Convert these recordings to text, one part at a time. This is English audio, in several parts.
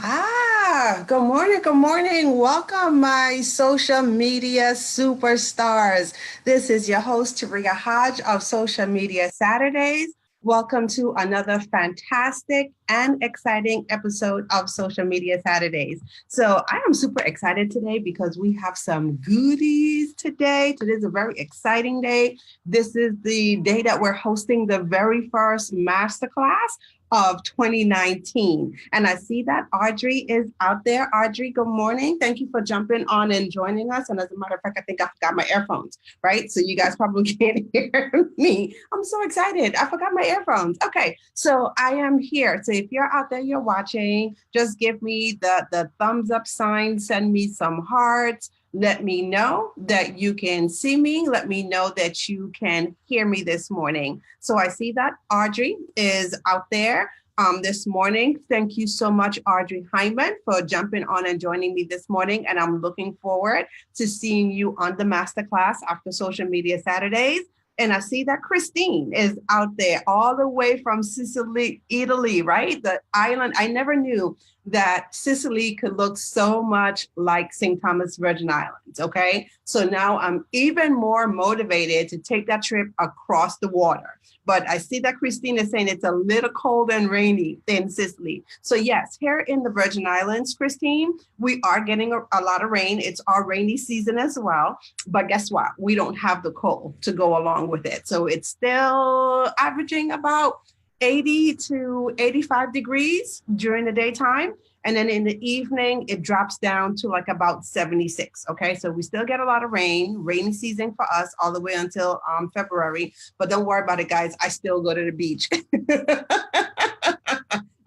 Good morning. Good morning. Welcome, my social media superstars. This is your host, Taria Hodge of Social Media Saturdays. Welcome to another fantastic and exciting episode of Social Media Saturdays. So, I am super excited today because we have some goodies today. Today is a very exciting day. This is the day that we're hosting the very first masterclass of 2019. And I see that Audrey is out there. Audrey, good morning. Thank you for jumping on and joining us. And as a matter of fact, I think I forgot my earphones, right? So you guys probably can't hear me. I'm so excited. I forgot my earphones. Okay, so I am here. So if you're out there, you're watching, just give me the thumbs up sign, send me some hearts. Let me know that you can see me. Let me know that you can hear me this morning. So I see that Audrey is out there this morning. Thank you so much, Audrey Hyman, for jumping on and joining me this morning. And I'm looking forward to seeing you on the masterclass after Social Media Saturdays. And I see that Christine is out there all the way from Sicily, Italy, right? The island. I never knew that Sicily could look so much like St. Thomas Virgin Islands. Okay. So now I'm even more motivated to take that trip across the water. But I see that Christine is saying it's a little cold and rainy in Sicily. So yes, here in the Virgin Islands, Christine, we are getting a lot of rain. It's our rainy season as well. But guess what? We don't have the cold to go along with it. So it's still averaging about 80 to 85 degrees during the daytime. And then in the evening, it drops down to like about 76. Okay. So we still get a lot of rain, rainy season for us all the way until February. But don't worry about it, guys. I still go to the beach.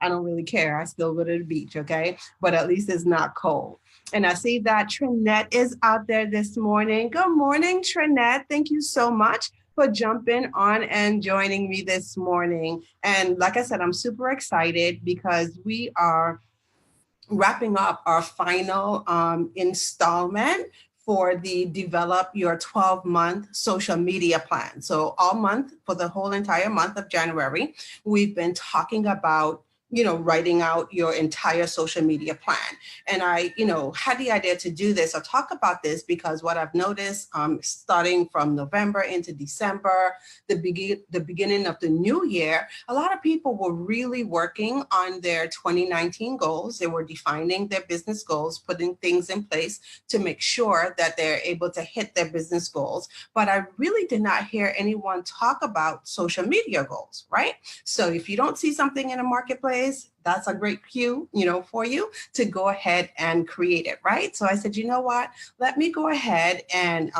I don't really care. I still go to the beach. Okay. But at least it's not cold. And I see that Trinette is out there this morning. Good morning, Trinette. Thank you so much for jumping on and joining me this morning. And like I said, I'm super excited because we are wrapping up our final installment for the Develop Your 12-month social media plan. So all month, for the whole entire month of January, we've been talking about writing out your entire social media plan. And I, had the idea to do this or talk about this because what I've noticed starting from November into December, the beginning of the new year, a lot of people were really working on their 2019 goals. They were defining their business goals, putting things in place to make sure that they're able to hit their business goals. But I really did not hear anyone talk about social media goals, right? So if you don't see something in the marketplace, that's a great cue, for you to go ahead and create it, right? So I said, you know what? Let me go ahead and,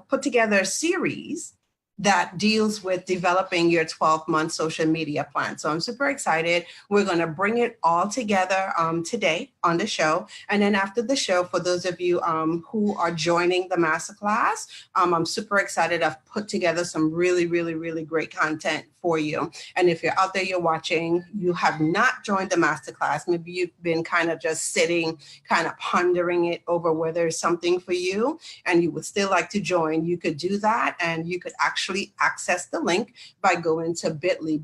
put together a series that deals with developing your 12-month social media plan. So I'm super excited. We're going to bring it all together today on the show. And then after the show, for those of you who are joining the masterclass, I'm super excited. I've put together some really, really, really great content for you. And if you're out there, you're watching, you have not joined the masterclass, maybe you've been kind of just sitting, kind of pondering it over whether it's something for you and you would still like to join, you could do that. And you could actually access the link by going to bit.ly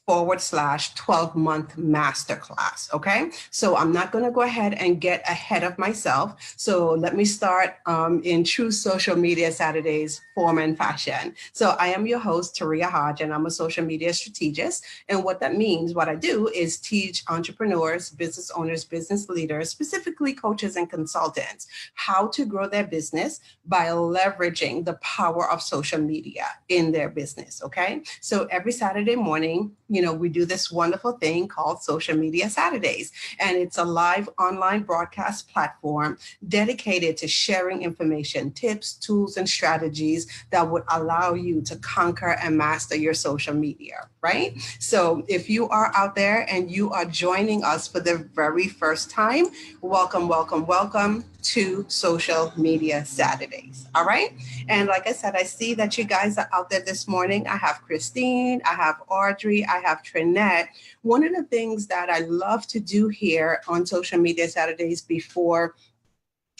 /12-month masterclass. Okay. So I'm not going to go ahead and get ahead of myself. So let me start in true Social Media Saturdays form and fashion. So I am your host, Taria Hodge, and I'm a social media strategist. And what that means, what I do is teach entrepreneurs, business owners, business leaders, specifically coaches and consultants, how to grow their business by leveraging the power of social media in their business. Okay. So every Saturday morning, we do this wonderful thing called Social Media Saturdays, and it's a live online broadcast platform dedicated to sharing information, tips, tools, and strategies that would allow you to conquer and master your social media, right? So if you are out there and you are joining us for the very first time, welcome, welcome, welcome to Social Media Saturdays. All right. And like I said, I see that you guys are out there this morning. I have Christine, I have Audrey, I have Trinette. One of the things that I love to do here on Social Media Saturdays before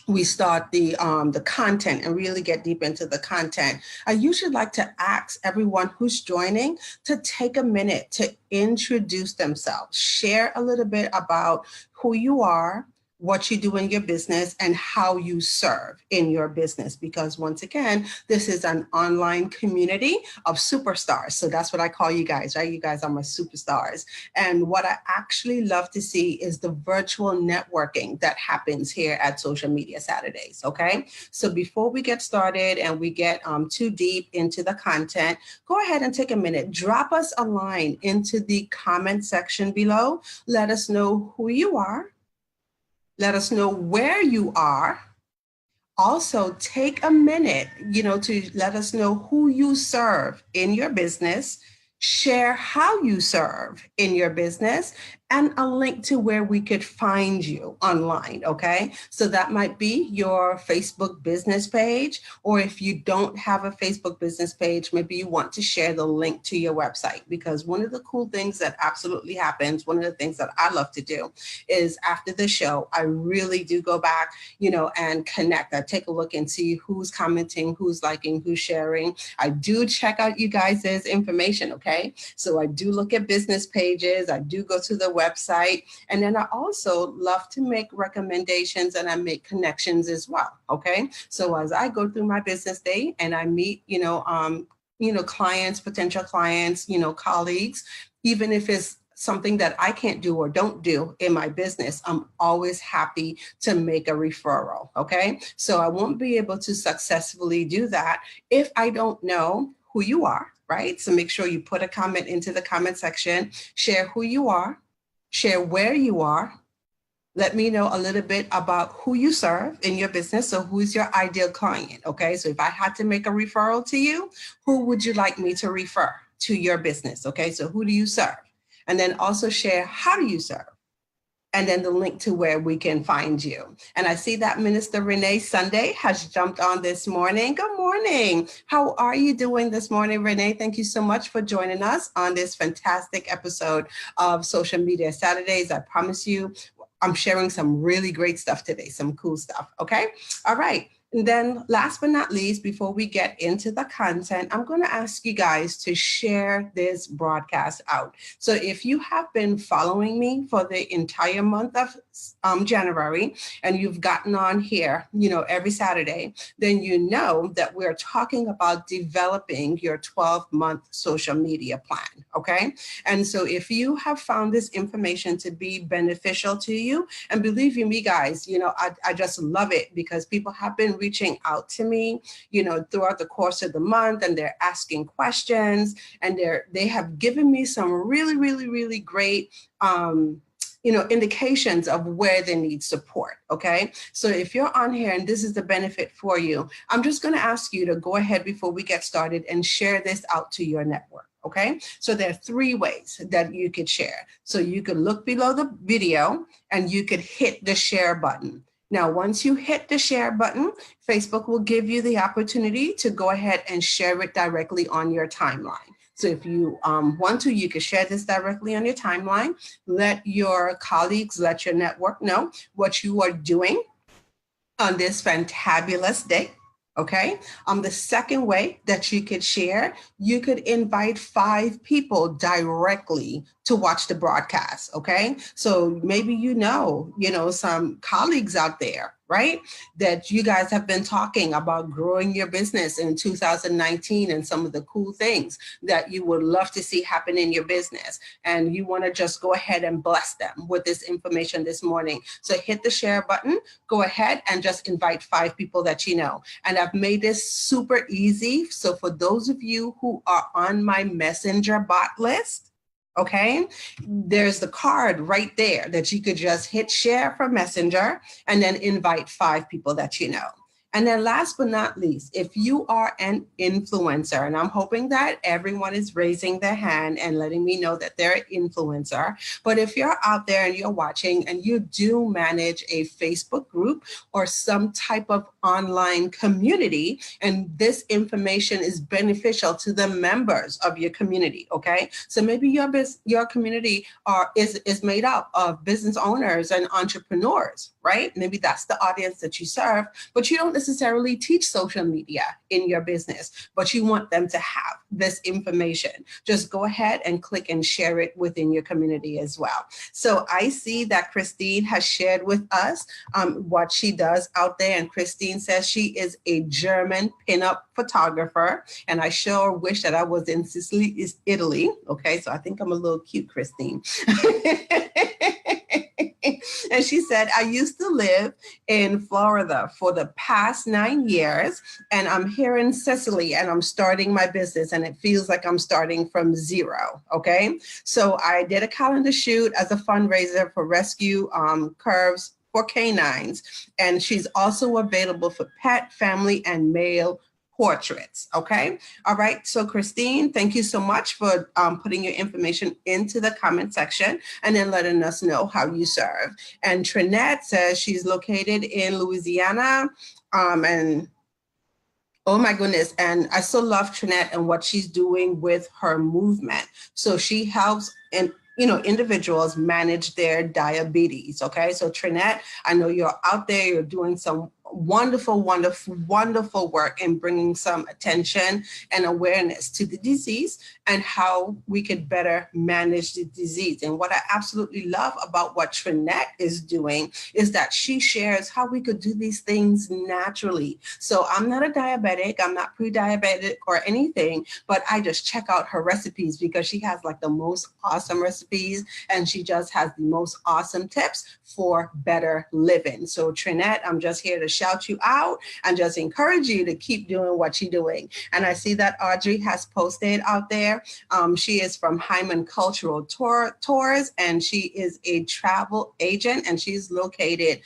we start the content and really get deep into the content, I usually like to ask everyone who's joining to take a minute to introduce themselves, share a little bit about who you are, what you do in your business, and how you serve in your business. Because once again, this is an online community of superstars. So that's what I call you guys, right? You guys are my superstars. And what I actually love to see is the virtual networking that happens here at Social Media Saturdays, okay? So before we get started and we get too deep into the content, go ahead and take a minute, drop us a line into the comment section below. Let us know who you are. Let us know where you are. Also, take a minute, to let us know who you serve in your business, share how you serve in your business, and a link to where we could find you online, okay? So that might be your Facebook business page, or if you don't have a Facebook business page, maybe you want to share the link to your website, because one of the cool things that absolutely happens, one of the things that I love to do is after the show, I really do go back, and connect. I take a look and see who's commenting, who's liking, who's sharing. I do check out you guys' information, okay? So I do look at business pages. I do go to the website. And then I also love to make recommendations and I make connections as well, okay? So as I go through my business day and I meet, clients, potential clients, colleagues, even if it's something that I can't do or don't do in my business, I'm always happy to make a referral, okay? So I won't be able to successfully do that if I don't know who you are, right? So make sure you put a comment into the comment section, share who you are, share where you are. Let me know a little bit about who you serve in your business. So who's your ideal client, okay? So if I had to make a referral to you, who would you like me to refer to your business, okay? So who do you serve? And then also share how do you serve? And then the link to where we can find you. And I see that Minister Renee Sunday has jumped on this morning. Good morning. How are you doing this morning, Renee? Thank you so much for joining us on this fantastic episode of Social Media Saturdays. I promise you, I'm sharing some really great stuff today, some cool stuff, okay? All right. And then last but not least, before we get into the content, I'm going to ask you guys to share this broadcast out. So if you have been following me for the entire month of January, and you've gotten on here, every Saturday, then you know that we're talking about developing your 12-month social media plan, okay? And so if you have found this information to be beneficial to you, and believe you me, guys, I just love it because people have been reaching out to me, throughout the course of the month, and they're asking questions, and they have given me some really, really, really great indications of where they need support, okay? So if you're on here and this is the benefit for you, I'm just going to ask you to go ahead before we get started and share this out to your network, okay? So there are 3 ways that you could share. So you could look below the video and you could hit the share button. Now, once you hit the share button, Facebook will give you the opportunity to go ahead and share it directly on your timeline. So if you want to, you can share this directly on your timeline. Let your colleagues, let your network know what you are doing on this fantabulous day. Okay. The second way that you could share, you could invite 5 people directly to watch the broadcast. Okay. So maybe, some colleagues out there, right, that you guys have been talking about growing your business in 2019 and some of the cool things that you would love to see happen in your business. And you want to just go ahead and bless them with this information this morning. So hit the share button, go ahead and just invite 5 people that you know. And I've made this super easy. So for those of you who are on my Messenger bot list, okay, there's the card right there that you could just hit share from Messenger and then invite 5 people that you know. And then last but not least, if you are an influencer, and I'm hoping that everyone is raising their hand and letting me know that they're an influencer, but if you're out there and you're watching and you do manage a Facebook group or some type of online community, and this information is beneficial to the members of your community, okay? So maybe your community is made up of business owners and entrepreneurs, right? Maybe that's the audience that you serve, but you don't necessarily teach social media in your business, but you want them to have this information. Just go ahead and click and share it within your community as well. So I see that Christine has shared with us what she does out there. And Christine says she is a German pinup photographer. And I sure wish that I was in Sicily, Italy. Okay, so I think I'm a little cute, Christine. And she said, I used to live in Florida for the past 9 years, and I'm here in Sicily and I'm starting my business, and it feels like I'm starting from zero. Okay, so I did a calendar shoot as a fundraiser for rescue curves for canines, and she's also available for pet, family, and male portraits. Okay. All right. So Christine, thank you so much for putting your information into the comment section and then letting us know how you serve. And Trinette says she's located in Louisiana. And oh my goodness. And I so love Trinette and what she's doing with her movement. So she helps individuals manage their diabetes. Okay. So Trinette, I know you're out there, you're doing some wonderful, wonderful, wonderful work in bringing some attention and awareness to the disease and how we could better manage the disease. And what I absolutely love about what Trinette is doing is that she shares how we could do these things naturally. So I'm not a diabetic, I'm not pre-diabetic or anything, but I just check out her recipes because she has like the most awesome recipes and she just has the most awesome tips for better living. So Trinette, I'm just here to shout you out and just encourage you to keep doing what you're doing. And I see that Audrey has posted out there. She is from Hyman Cultural Tours, and she is a travel agent, and she's located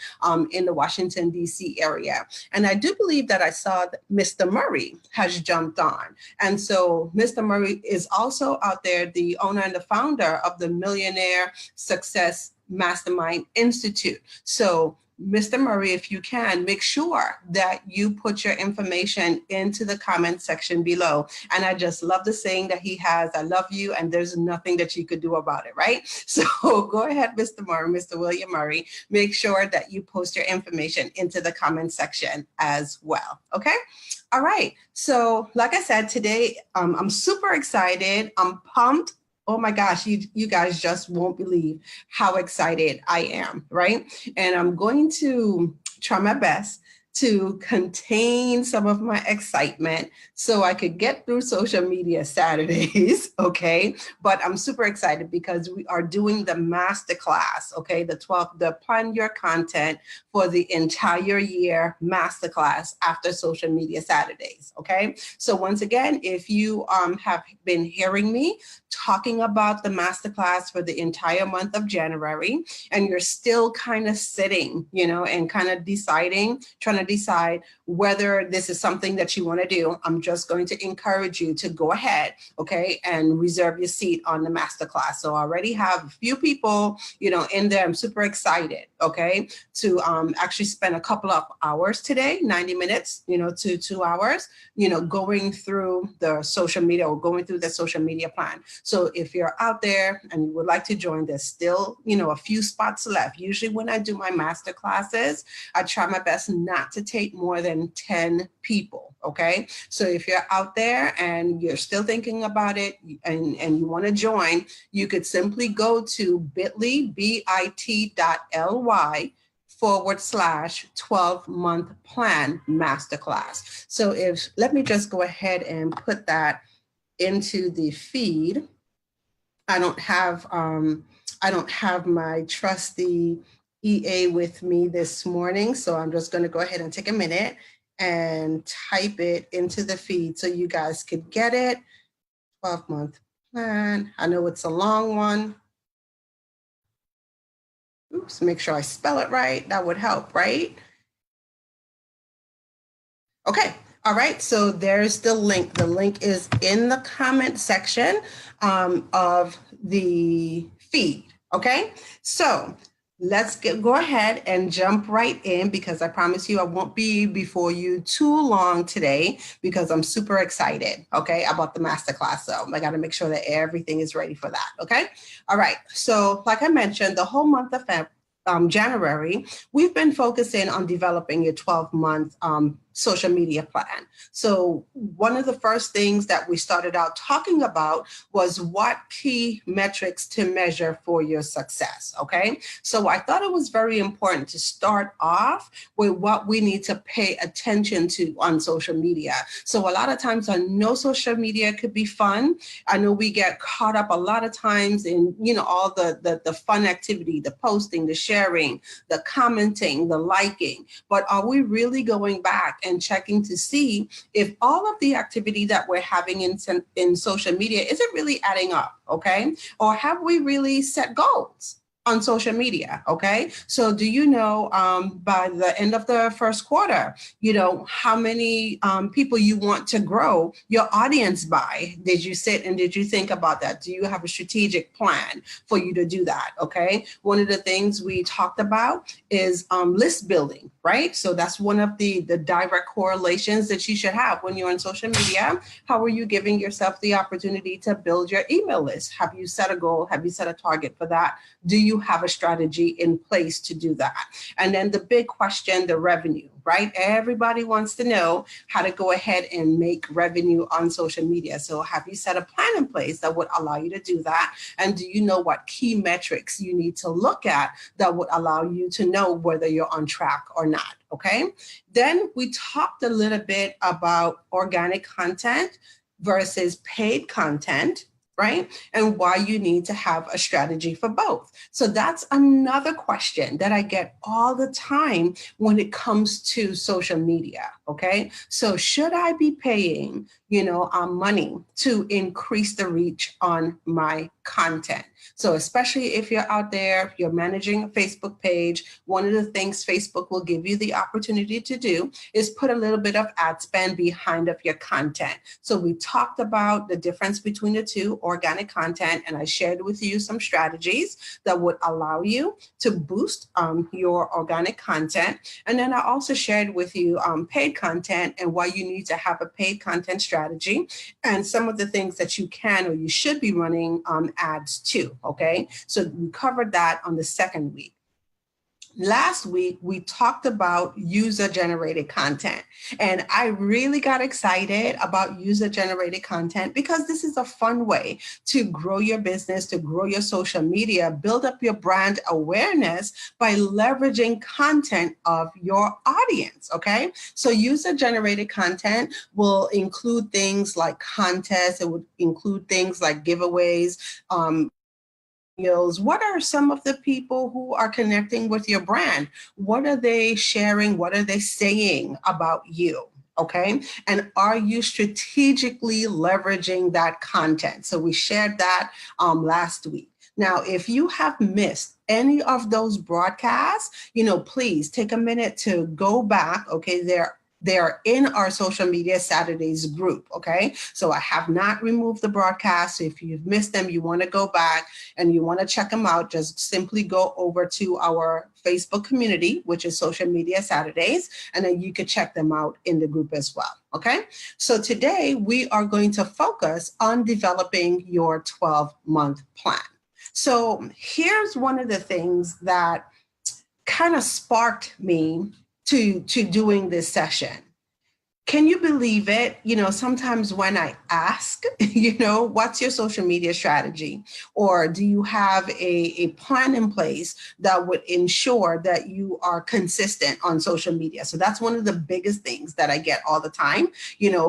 in the Washington, D.C. area. And I do believe that I saw that Mr. Murray has jumped on. And so Mr. Murray is also out there, the owner and the founder of the Millionaire Success Mastermind Institute. So Mr. Murray, if you can, make sure that you put your information into the comment section below. And I just love the saying that he has, I love you, and there's nothing that you could do about it, right? So go ahead, Mr. Murray, Mr. William Murray, make sure that you post your information into the comment section as well, okay? All right, so like I said, today, I'm super excited, I'm pumped. Oh my gosh, you guys just won't believe how excited I am, right? And I'm going to try my best to contain some of my excitement so I could get through social media Saturdays, okay? But I'm super excited because we are doing the masterclass, okay? The Plan Your Content for the entire year masterclass after social media Saturdays, okay? So once again, if you have been hearing me talking about the masterclass for the entire month of January, and you're still kind of sitting, and kind of trying to decide whether this is something that you want to do, I'm just going to encourage you to go ahead, okay, and reserve your seat on the masterclass. So I already have a few people, in there. I'm super excited, okay, to actually spend a couple of hours today, 90 minutes, to 2 hours, going through the social media or going through the social media plan. So if you're out there and you would like to join, there's still, a few spots left. Usually when I do my master classes, I try my best not to take more than 10 people, okay? So if you're out there and you're still thinking about it and you want to join, you could simply go to bit.ly/12-month plan masterclass. So let me just go ahead and put that into the feed. I don't have my trusty EA with me this morning, so I'm just going to go ahead and take a minute and type it into the feed so you guys could get it. 12-month plan. I know it's a long one. Oops, make sure I spell it right. That would help, right? Okay. All right. So there's the link. The link is in the comment section of the feed. Okay. So go ahead and jump right in, because I promise you I won't be before you too long today, because I'm super excited, okay, about the masterclass. So I got to make sure that everything is ready for that. Okay. All right. So like I mentioned, the whole month of January, we've been focusing on developing a 12-month social media plan. So one of the first things that we started out talking about was what key metrics to measure for your success, okay? So I thought it was very important to start off with what we need to pay attention to on social media. So a lot of times I know social media could be fun. I know we get caught up a lot of times in, all the fun activity, the posting, the sharing, the commenting, the liking, but are we really going back and checking to see if all of the activity that we're having in social media, is it really adding up, okay? Or have we really set goals on social media, okay? So do you know by the end of the first quarter, how many people you want to grow your audience by? Did you sit and did you think about that? Do you have a strategic plan for you to do that, okay? One of the things we talked about is list building, right? So that's one of the direct correlations that you should have when you're on social media. How are you giving yourself the opportunity to build your email list? Have you set a goal? Have you set a target for that? Do you have a strategy in place to do that? And then the big question, the revenue, right? Everybody wants to know how to go ahead and make revenue on social media. So have you set a plan in place that would allow you to do that? And do you know what key metrics you need to look at that would allow you to know whether you're on track or not? Okay. Then we talked a little bit about organic content versus paid content, right? And why you need to have a strategy for both. So that's another question that I get all the time when it comes to social media, okay? So should I be paying, money to increase the reach on my content? So especially if you're out there, you're managing a Facebook page, one of the things Facebook will give you the opportunity to do is put a little bit of ad spend behind of your content. So we talked about the difference between the two, organic content, and I shared with you some strategies that would allow you to boost your organic content. And then I also shared with you paid content and why you need to have a paid content strategy and some of the things that you can or you should be running ads to, okay? So we covered that on the second week. Last week, we talked about user-generated content, and I really got excited about user-generated content because this is a fun way to grow your business, to grow your social media, build up your brand awareness by leveraging content of your audience, okay? So user-generated content will include things like contests, it would include things like giveaways, what are some of the people who are connecting with your brand? What are they sharing? What are they saying about you? Okay. And are you strategically leveraging that content? So we shared that last week. Now, if you have missed any of those broadcasts, please take a minute to go back. Okay. They're in our social media Saturdays group, okay? So I have not removed the broadcast. So if you've missed them, you want to go back and you want to check them out, just simply go over to our Facebook community, which is Social Media Saturdays, and then you could check them out in the group as well, okay? So today we are going to focus on developing your 12-month plan. So here's one of the things that kind of sparked me to doing this session. Can you believe it? Sometimes when I ask, what's your social media strategy? Or do you have a plan in place that would ensure that you are consistent on social media? So that's one of the biggest things that I get all the time,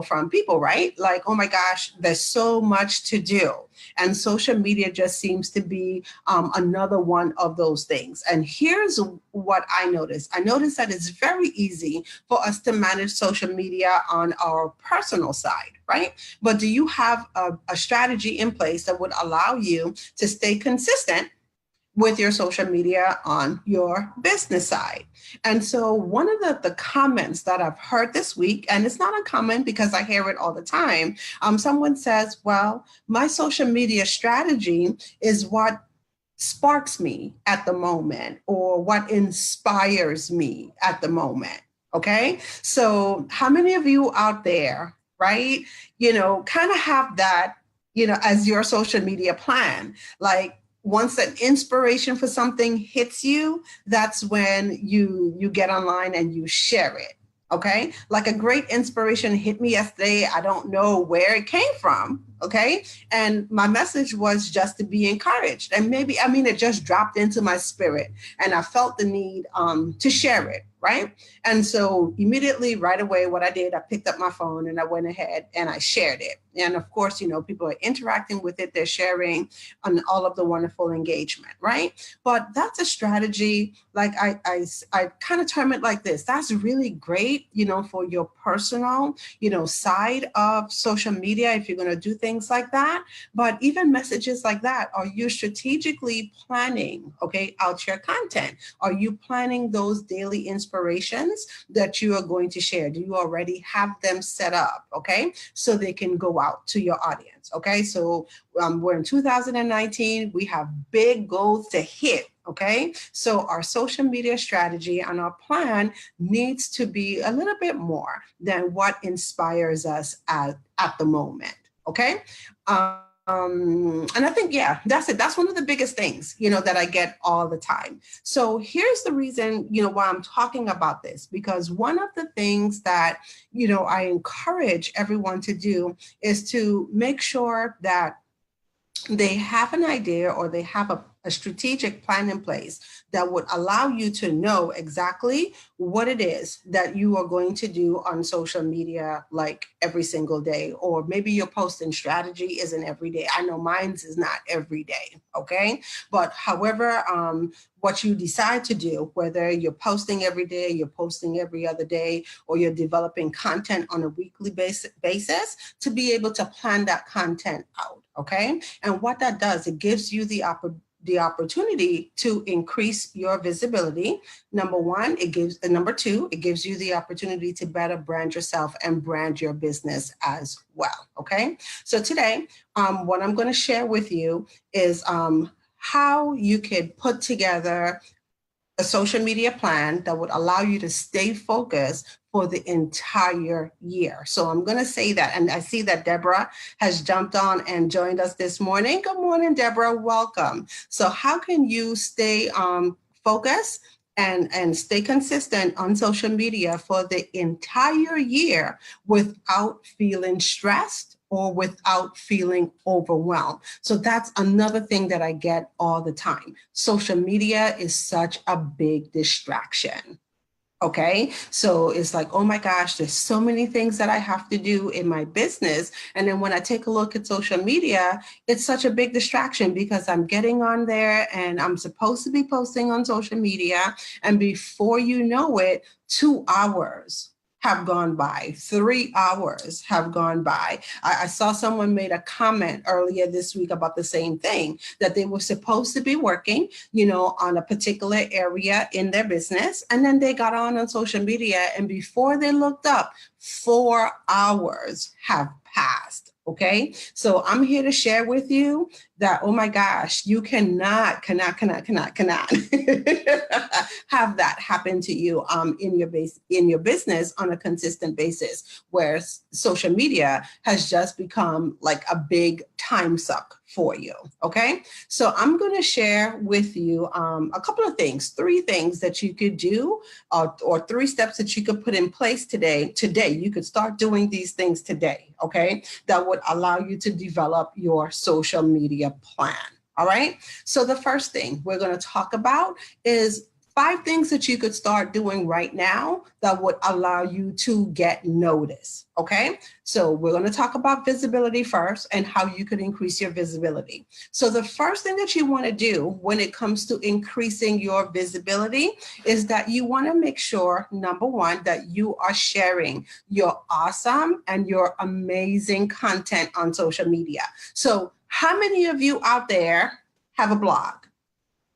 from people, right? Like, oh my gosh, there's so much to do. And social media just seems to be another one of those things. And here's what I noticed. I noticed that it's very easy for us to manage social media on our personal side, right? But do you have a strategy in place that would allow you to stay consistent with your social media on your business side. And so one of the comments that I've heard this week, and it's not uncommon because I hear it all the time, someone says, well, my social media strategy is what sparks me at the moment or what inspires me at the moment. Okay. So how many of you out there, right, kind of have that, as your social media plan? Like, once an inspiration for something hits you, that's when you get online and you share it. Okay. Like a great inspiration hit me yesterday. I don't know where it came from. Okay. And my message was just to be encouraged. And maybe, it just dropped into my spirit and I felt the need to share it. Right. And so immediately right away, what I did, I picked up my phone and I went ahead and I shared it. And of course, people are interacting with it. They're sharing on all of the wonderful engagement. Right. But that's a strategy. Like I kind of term it like this. That's really great, for your personal, side of social media, if you're going to do things like that. But even messages like that, are you strategically planning, out your content? Are you planning those daily inspirations that you are going to share? Do you already have them set up, so they can go out to your audience? So we're in 2019. We have big goals to hit. So our social media strategy and our plan needs to be a little bit more than what inspires us at the moment. And I think, that's it. That's one of the biggest things, that I get all the time. So here's the reason, why I'm talking about this, because one of the things that, I encourage everyone to do is to make sure that they have an idea or they have a strategic plan in place that would allow you to know exactly what it is that you are going to do on social media, like every single day. Or maybe your posting strategy isn't every day. I know mine's is not every day. But however, what you decide to do, whether you're posting every day, you're posting every other day, or you're developing content on a weekly basis to be able to plan that content out. And what that does, it gives you the opportunity to increase your visibility. Number two, it gives you the opportunity to better brand yourself and brand your business as well. So today, what I'm going to share with you is how you could put together a social media plan that would allow you to stay focused for the entire year. So I'm going to say that. And I see that Deborah has jumped on and joined us this morning. Good morning, Deborah. Welcome. So how can you stay focused and stay consistent on social media for the entire year without feeling stressed or without feeling overwhelmed? So that's another thing that I get all the time. Social media is such a big distraction. So it's like, oh my gosh, there's so many things that I have to do in my business. And then when I take a look at social media, it's such a big distraction because I'm getting on there and I'm supposed to be posting on social media. And before you know it, 2 hours have gone by, 3 hours have gone by. I saw someone made a comment earlier this week about the same thing, that they were supposed to be working, on a particular area in their business. And then they got on social media, and before they looked up, 4 hours have passed. So I'm here to share with you that, oh my gosh, you cannot have that happen to you in your business on a consistent basis, where social media has just become like a big time suck for you. So I'm going to share with you a couple of things, 3 things that you could do, or 3 steps that you could put in place today. You could start doing these things today, that would allow you to develop your social media plan. All right. So the first thing we're going to talk about is 5 things that you could start doing right now that would allow you to get noticed. So we're going to talk about visibility first and how you could increase your visibility. So the first thing that you want to do when it comes to increasing your visibility is that you want to make sure, number one, that you are sharing your awesome and your amazing content on social media. So how many of you out there have a blog?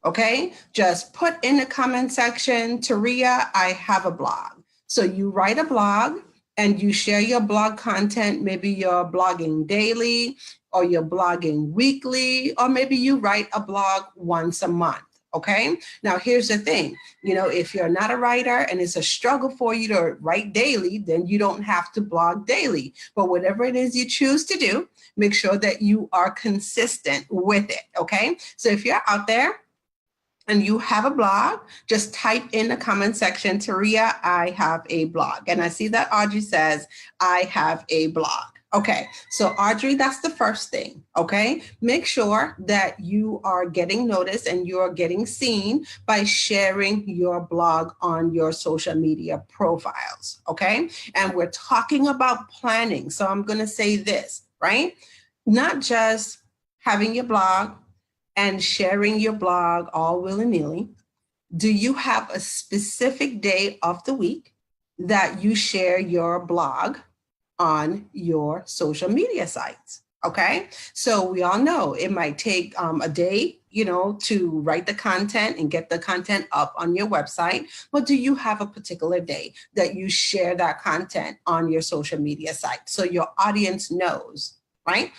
Okay, just put in the comment section, Taria, I have a blog. So you write a blog and you share your blog content. Maybe you're blogging daily or you're blogging weekly, or maybe you write a blog once a month. Okay, now here's the thing, if you're not a writer and it's a struggle for you to write daily, then you don't have to blog daily. But whatever it is you choose to do, make sure that you are consistent with it. Okay, so if you're out there and you have a blog, just type in the comment section, Taria, I have a blog. And I see that Audrey says, I have a blog. Okay, so Audrey, that's the first thing, okay? Make sure that you are getting noticed and you're getting seen by sharing your blog on your social media profiles, okay? And we're talking about planning. So I'm gonna say this, right? Not just having your blog and sharing your blog all willy-nilly. Do you have a specific day of the week that you share your blog on your social media sites? Okay, so we all know it might take a day, to write the content and get the content up on your website. But do you have a particular day that you share that content on your social media site so your audience knows, right,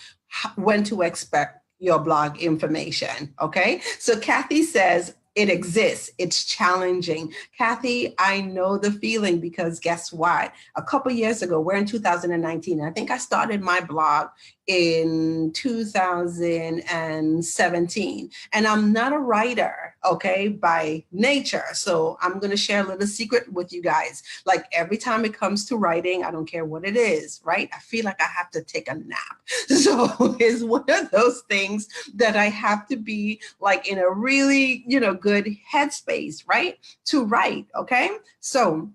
when to expect your blog information? Okay, so Kathy says, it exists. It's challenging. Kathy, I know the feeling, because guess what? A couple years ago, we're in 2019. I think I started my blog in 2017. And I'm not a writer, okay, by nature. So I'm going to share a little secret with you guys. Like every time it comes to writing, I don't care what it is, right? I feel like I have to take a nap. So it's one of those things that I have to be like in a really, good headspace, right? To write, okay? So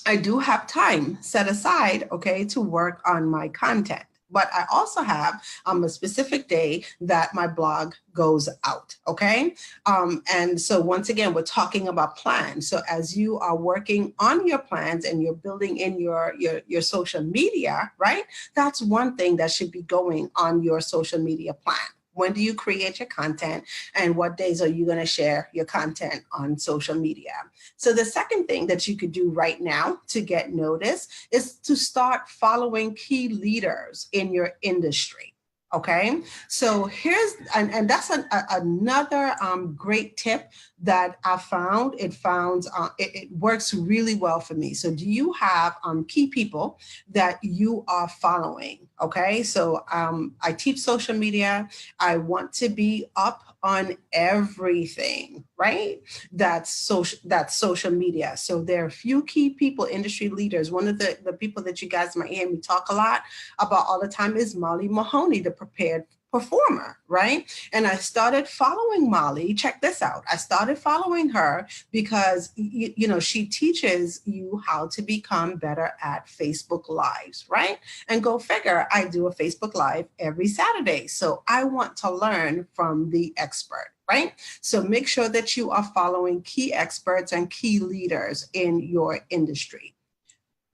I do have time set aside, okay, to work on my content. But I also have a specific day that my blog goes out, okay? And so once again, we're talking about plans. So as you are working on your plans and you're building in your social media, right? That's one thing that should be going on your social media plan. When do you create your content, and what days are you going to share your content on social media? So the second thing that you could do right now to get noticed is to start following key leaders in your industry. Okay, so here's, and that's another great tip that I found. It works really well for me. So do you have key people that you are following? Okay, so I teach social media. I want to be up on everything, right? That's social media. So there are a few key people, industry leaders. One of the people that you guys might hear me talk a lot about all the time is Molly Mahoney, the prepared performer, right? And I started following Molly. Check this out. I started following her because, she teaches you how to become better at Facebook Lives, right? And go figure, I do a Facebook Live every Saturday. So I want to learn from the expert, right? So make sure that you are following key experts and key leaders in your industry.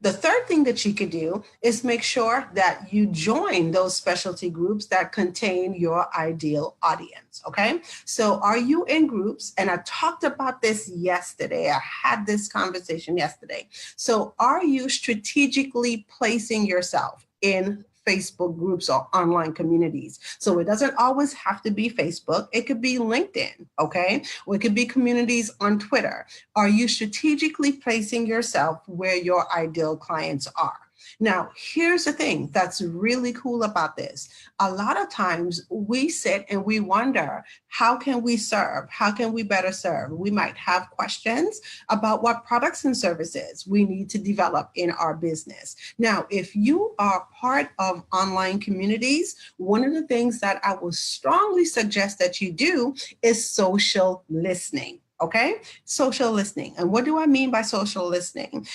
The third thing that you could do is make sure that you join those specialty groups that contain your ideal audience, okay? So are you in groups? And I talked about this yesterday. I had this conversation yesterday. So are you strategically placing yourself in Facebook groups or online communities? So it doesn't always have to be Facebook. It could be LinkedIn, okay? Or it could be communities on Twitter. Are you strategically placing yourself where your ideal clients are? Now, here's the thing that's really cool about this. A lot of times we sit and we wonder, how can we serve? How can we better serve? We might have questions about what products and services we need to develop in our business. Now, if you are part of online communities, one of the things that I will strongly suggest that you do is social listening. Okay, social listening. And what do I mean by social listening?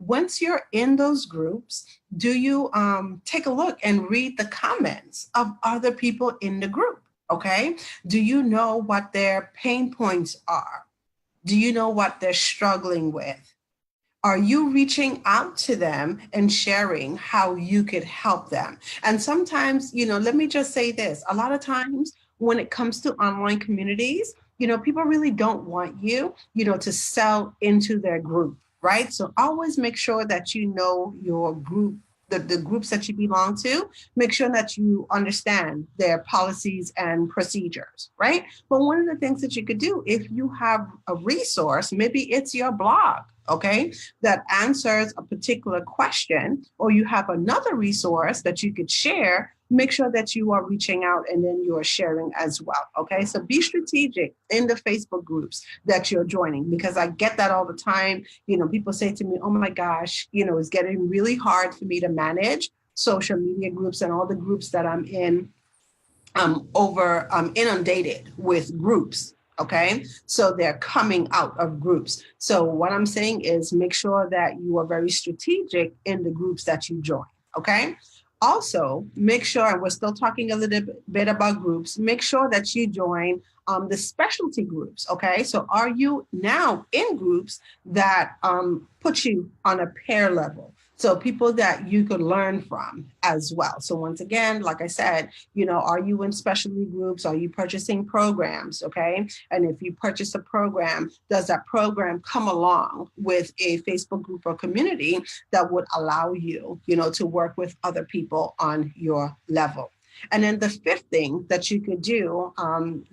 Once you're in those groups, do you take a look and read the comments of other people in the group? Okay, do you know what their pain points are? Do you know what they're struggling with? Are you reaching out to them and sharing how you could help them? And sometimes, let me just say this, a lot of times when it comes to online communities, people really don't want you, to sell into their group, right? So always make sure that you know your group, the groups that you belong to. Make sure that you understand their policies and procedures, right? But one of the things that you could do, if you have a resource, maybe it's your blog, okay, that answers a particular question, or you have another resource that you could share, make sure that you are reaching out and then you are sharing as well. Okay. So be strategic in the Facebook groups that you're joining, because I get that all the time. People say to me, oh my gosh, it's getting really hard for me to manage social media groups, and all the groups that I'm in, I'm inundated with groups. Okay. So they're coming out of groups. So what I'm saying is make sure that you are very strategic in the groups that you join. Okay. Also, make sure, and we're still talking a little bit about groups, make sure that you join the specialty groups. Okay. So are you now in groups that put you on a peer level? So people that you could learn from as well. So once again, like I said, are you in specialty groups? Are you purchasing programs? Okay. And if you purchase a program, does that program come along with a Facebook group or community that would allow you, to work with other people on your level? And then the fifth thing that you could do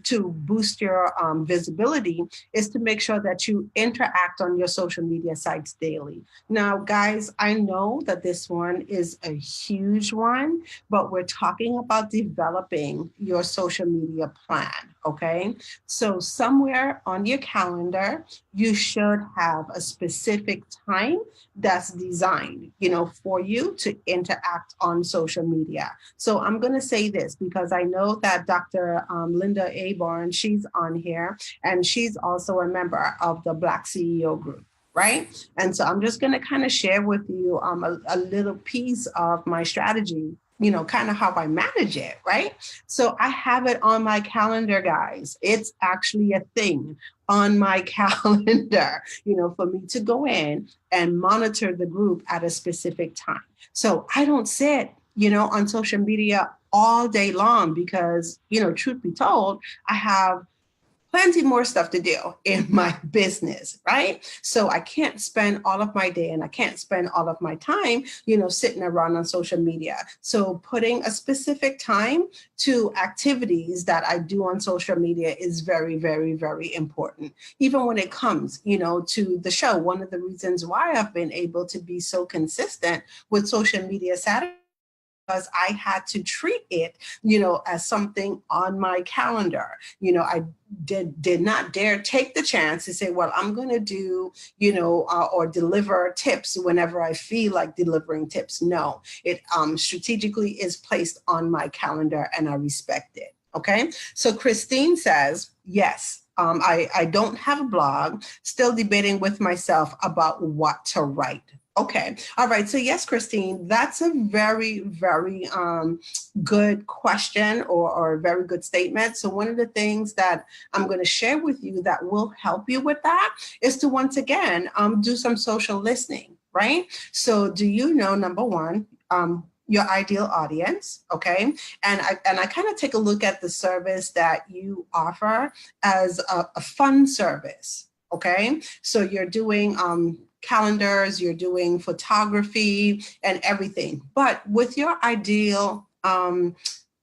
to boost your visibility is to make sure that you interact on your social media sites daily. Now, guys, I know that this one is a huge one, but we're talking about developing your social media plan, okay? So somewhere on your calendar, you should have a specific time that's designed, for you to interact on social media. So I'm going to say this because I know that Dr. Linda A. Barnes, she's on here, and she's also a member of the Black CEO group, right? And so I'm just going to kind of share with you a little piece of my strategy, kind of how I manage it, right? So I have it on my calendar, guys. It's actually a thing on my calendar, for me to go in and monitor the group at a specific time. So I don't sit, on social media all day long because, truth be told, I have plenty more stuff to do in my business, right? So I can't spend all of my day and I can't spend all of my time, sitting around on social media. So putting a specific time to activities that I do on social media is very, very, very important. Even when it comes, to the show, one of the reasons why I've been able to be so consistent with social media Saturday, because I had to treat it, as something on my calendar. I did not dare take the chance to say, well, I'm going to do, or deliver tips whenever I feel like delivering tips. No, it strategically is placed on my calendar and I respect it. Okay. So Christine says, yes, I don't have a blog, still debating with myself about what to write. Okay. All right. So yes, Christine, that's a very, very good question or a very good statement. So one of the things that I'm going to share with you that will help you with that is to once again do some social listening, right? So do you know, number one, your ideal audience, okay? And I kind of take a look at the service that you offer as a fun service, okay? So you're doing calendars, you're doing photography and everything. But with your ideal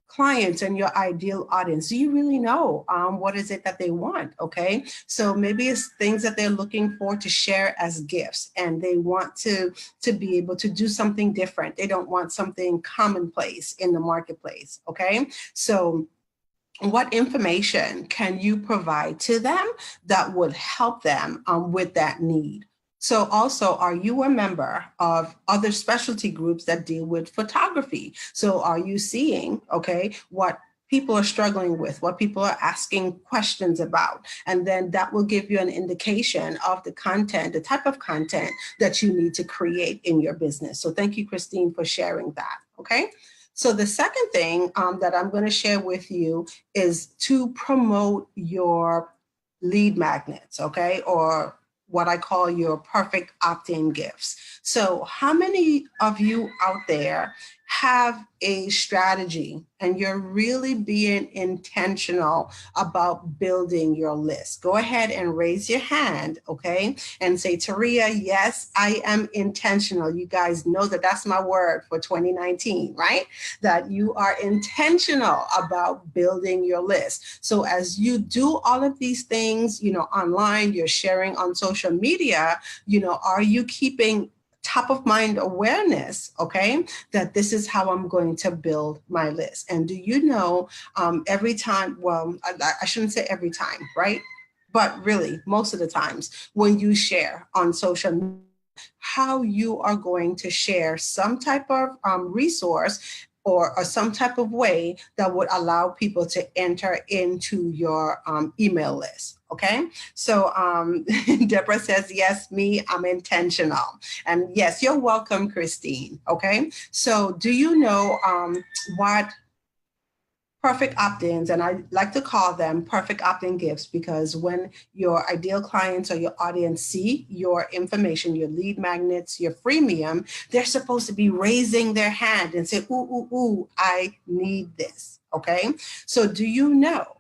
clients and your ideal audience, do you really know what is it that they want? Okay, so maybe it's things that they're looking for to share as gifts, and they want to be able to do something different. They don't want something commonplace in the marketplace. Okay, so what information can you provide to them that would help them with that need? So also, are you a member of other specialty groups that deal with photography? So are you seeing, okay, what people are struggling with, what people are asking questions about? And then that will give you an indication of the content, the type of content that you need to create in your business. So thank you, Christine, for sharing that, okay? So the second thing that I'm going to share with you is to promote your lead magnets, okay, or what I call your perfect opt-in gifts. So how many of you out there have a strategy and you're really being intentional about building your list, go ahead and raise your hand, okay? And say, Taria, yes, I am intentional. You guys know that that's my word for 2019, right? That you are intentional about building your list. So as you do all of these things, online, you're sharing on social media, are you keeping top of mind awareness, okay, that this is how I'm going to build my list? And do you know, every time, well, I shouldn't say every time, right? But really, most of the times when you share on social media, how you are going to share some type of resource or some type of way that would allow people to enter into your email list. Okay, so Deborah says, yes, me, I'm intentional. And yes, you're welcome, Christine. Okay, so do you know what perfect opt-ins, and I like to call them perfect opt-in gifts, because when your ideal clients or your audience see your information, your lead magnets, your freemium, they're supposed to be raising their hand and say, ooh, ooh, ooh, I need this, okay? So do you know,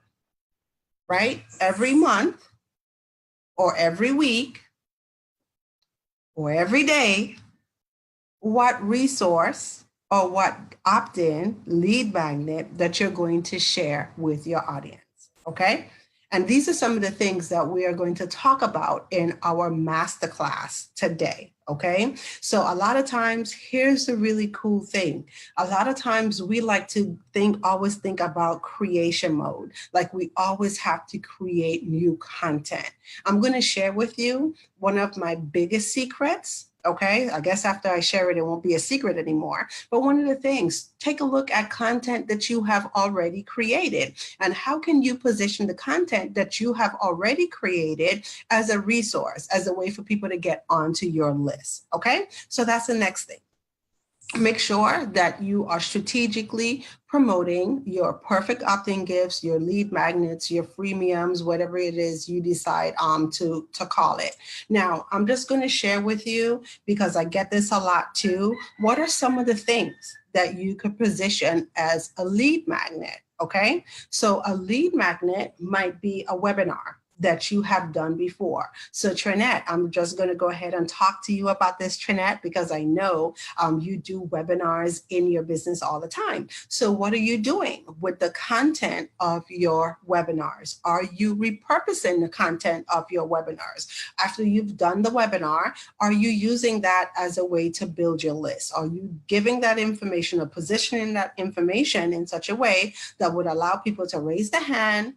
right? Every month or every week or every day, what resource or what opt-in lead magnet that you're going to share with your audience, okay? And these are some of the things that we are going to talk about in our masterclass today, okay? So a lot of times, here's the really cool thing. A lot of times we like to always think about creation mode, like we always have to create new content. I'm going to share with you one of my biggest secrets. Okay, I guess after I share it, it won't be a secret anymore. But one of the things, take a look at content that you have already created, and how can you position the content that you have already created as a resource, as a way for people to get onto your list. Okay, so that's the next thing. Make sure that you are strategically promoting your perfect opt-in gifts, your lead magnets, your freemiums, whatever it is you decide to call it. Now, I'm just going to share with you, because I get this a lot too, what are some of the things that you could position as a lead magnet, okay? So a lead magnet might be a webinar that you have done before. So Trinette, I'm just going to go ahead and talk to you about this, Trinette, because I know you do webinars in your business all the time. So what are you doing with the content of your webinars? Are you repurposing the content of your webinars? After you've done the webinar, are you using that as a way to build your list? Are you giving that information or positioning that information in such a way that would allow people to raise their hand,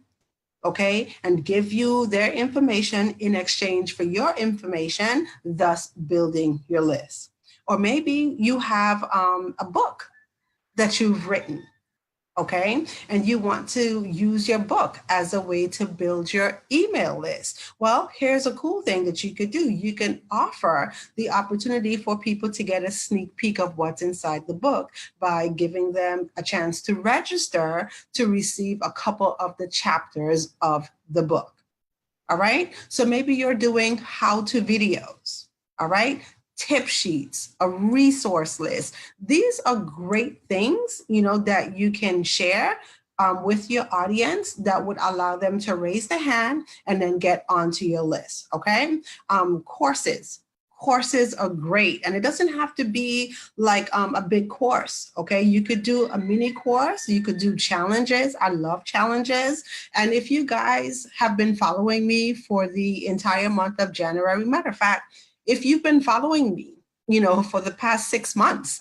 okay, and give you their information in exchange for your information, thus building your list? Or maybe you have a book that you've written, okay, and you want to use your book as a way to build your email list. Well, here's a cool thing that you could do. You can offer the opportunity for people to get a sneak peek of what's inside the book by giving them a chance to register to receive a couple of the chapters of the book. All right, so maybe you're doing how-to videos, all right, tip sheets, a resource list. These are great things, that you can share with your audience that would allow them to raise the hand and then get onto your list, okay? Courses are great, and it doesn't have to be like a big course, okay? You could do a mini course, you could do challenges. I love challenges. And if you guys have been following me for the entire month of January, matter of fact, if you've been following me, for the past 6 months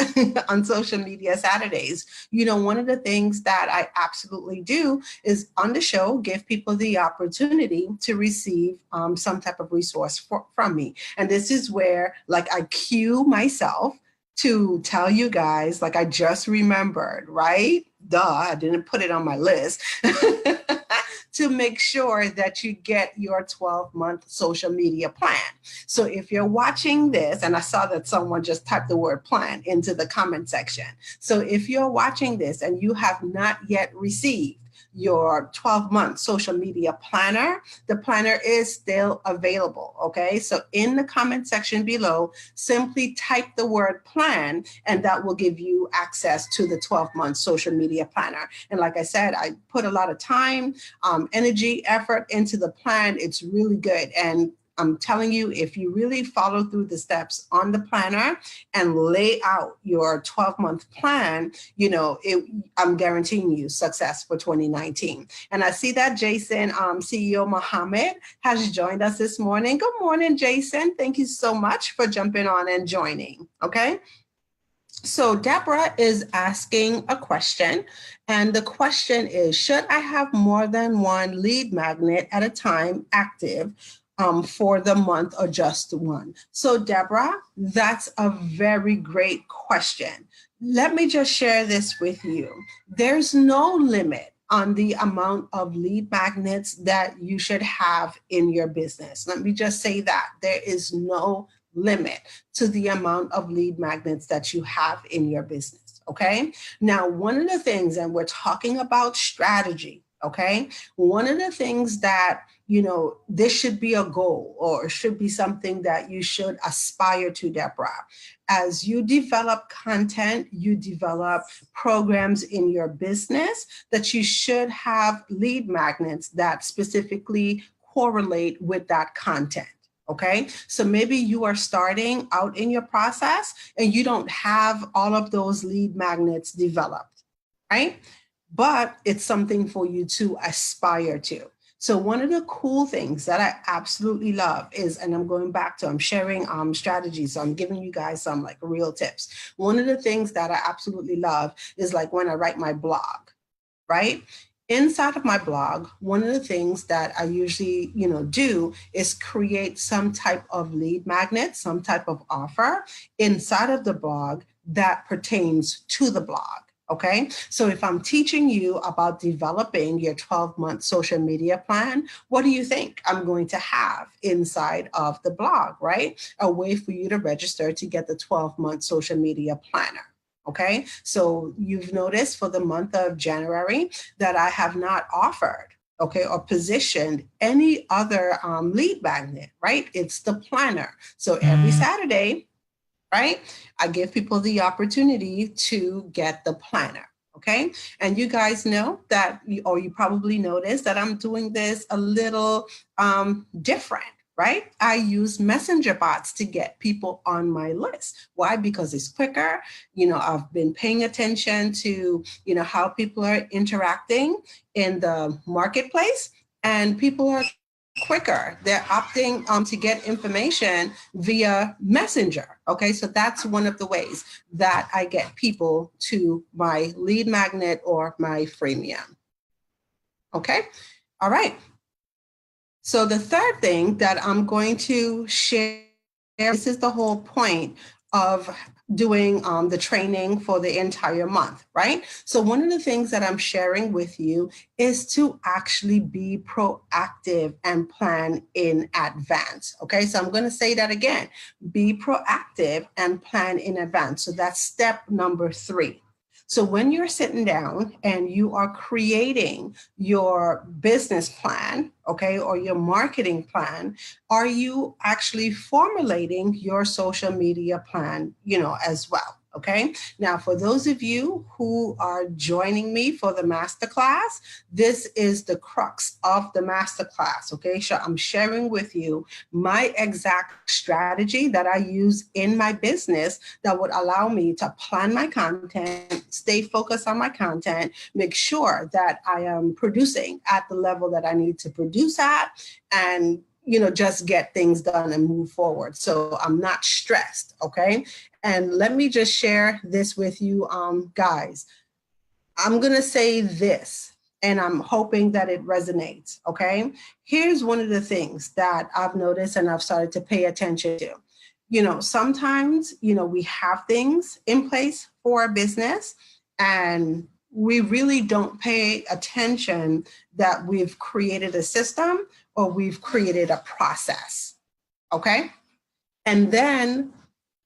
on social media Saturdays, one of the things that I absolutely do is on the show, give people the opportunity to receive some type of resource from me. And this is where, like, I cue myself to tell you guys, like, I just remembered, right? Duh, I didn't put it on my list. To make sure that you get your 12-month social media plan. So if you're watching this, and I saw that someone just typed the word plan into the comment section. So if you're watching this and you have not yet received your 12-month social media planner, the planner is still available, okay? So in the comment section below, simply type the word plan, and that will give you access to the 12-month social media planner. And like I said, I put a lot of time, energy, effort into the plan. It's really good. And I'm telling you, if you really follow through the steps on the planner and lay out your 12-month plan, I'm guaranteeing you success for 2019. And I see that Jason, CEO Mohammed, has joined us this morning. Good morning, Jason. Thank you so much for jumping on and joining. Okay. So Deborah is asking a question, and the question is, should I have more than one lead magnet at a time active for the month or just one? So Deborah, that's a very great question. Let me just share this with you. There's no limit on the amount of lead magnets that you should have in your business. Let me just say that there is no limit to the amount of lead magnets that you have in your business. Okay. Now, one of the things, and we're talking about strategy. Okay. One of the things that, this should be a goal or should be something that you should aspire to, Deborah. As you develop content, you develop programs in your business, that you should have lead magnets that specifically correlate with that content. Okay, so maybe you are starting out in your process and you don't have all of those lead magnets developed, right? But it's something for you to aspire to. So one of the cool things that I absolutely love is, and I'm sharing strategies. So I'm giving you guys some like real tips. One of the things that I absolutely love is like when I write my blog, right? Inside of my blog, one of the things that I usually, do is create some type of lead magnet, some type of offer inside of the blog that pertains to the blog. Okay, so if I'm teaching you about developing your 12-month social media plan, what do you think I'm going to have inside of the blog, right? A way for you to register to get the 12-month social media planner. Okay, so you've noticed for the month of January that I have not offered, okay, or positioned any other lead magnet, right? It's the planner. So every Saturday, right, I give people the opportunity to get the planner. Okay, and you guys know that, or you probably noticed that I'm doing this a little different. Right? I use messenger bots to get people on my list. Why? Because it's quicker. I've been paying attention to, how people are interacting in the marketplace, and people are quicker. They're opting to get information via messenger. Okay, so that's one of the ways that I get people to my lead magnet or my freemium. Okay, all right. So the third thing that I'm going to share, this is the whole point of doing the training for the entire month, right? So one of the things that I'm sharing with you is to actually be proactive and plan in advance. Okay, so I'm going to say that again, be proactive and plan in advance. So that's step number 3. So when you're sitting down and you are creating your business plan, okay, or your marketing plan, are you actually formulating your social media plan, as well? Okay. Now, for those of you who are joining me for the masterclass, this is the crux of the masterclass. Okay. So I'm sharing with you my exact strategy that I use in my business that would allow me to plan my content, stay focused on my content, make sure that I am producing at the level that I need to produce at, and just get things done and move forward. So I'm not stressed. Okay. And let me just share this with you, guys. I'm going to say this, and I'm hoping that it resonates. Okay. Here's one of the things that I've noticed and I've started to pay attention to. Sometimes, we have things in place for a business and we really don't pay attention that we've created a system or we've created a process. Okay. And then,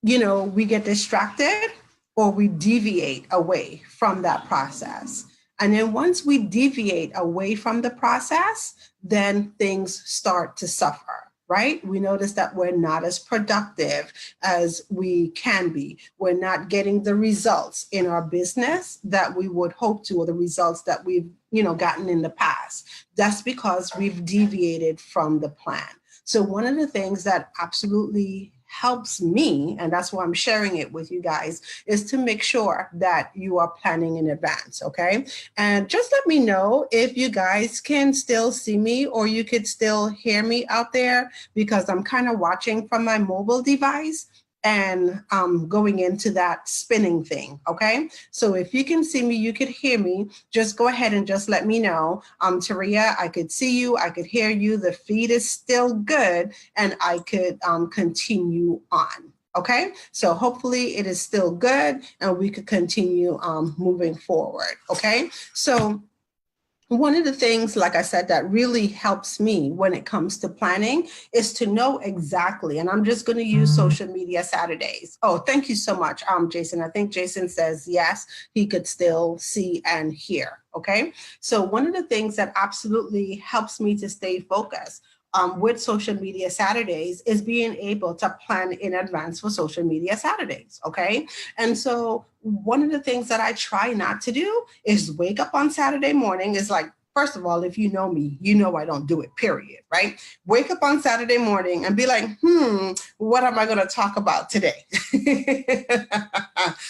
we get distracted or we deviate away from that process. And then once we deviate away from the process, then things start to suffer. Right? We notice that we're not as productive as we can be. We're not getting the results in our business that we would hope to, or the results that we've, gotten in the past. That's because we've deviated from the plan. So one of the things that absolutely helps me, and that's why I'm sharing it with you guys, is to make sure that you are planning in advance, okay? And just let me know if you guys can still see me or you could still hear me out there, because I'm kind of watching from my mobile device and going into that spinning thing, okay? So if you can see me, you could hear me, just go ahead and just let me know. Taria, I could see you, I could hear you, the feed is still good, and I could continue on. Okay, so hopefully it is still good and we could continue moving forward. Okay, so one of the things, like I said, that really helps me when it comes to planning is to know exactly, and I'm just going to use social media Saturdays. Oh, thank you so much, Jason. I think Jason says yes, he could still see and hear. Okay, so one of the things that absolutely helps me to stay focused with social media Saturdays is being able to plan in advance for social media Saturdays. Okay. And so one of the things that I try not to do is wake up on Saturday morning. Is like, first of all, if you know me, you know I don't do it, period, right? Wake up on Saturday morning and be like, what am I going to talk about today?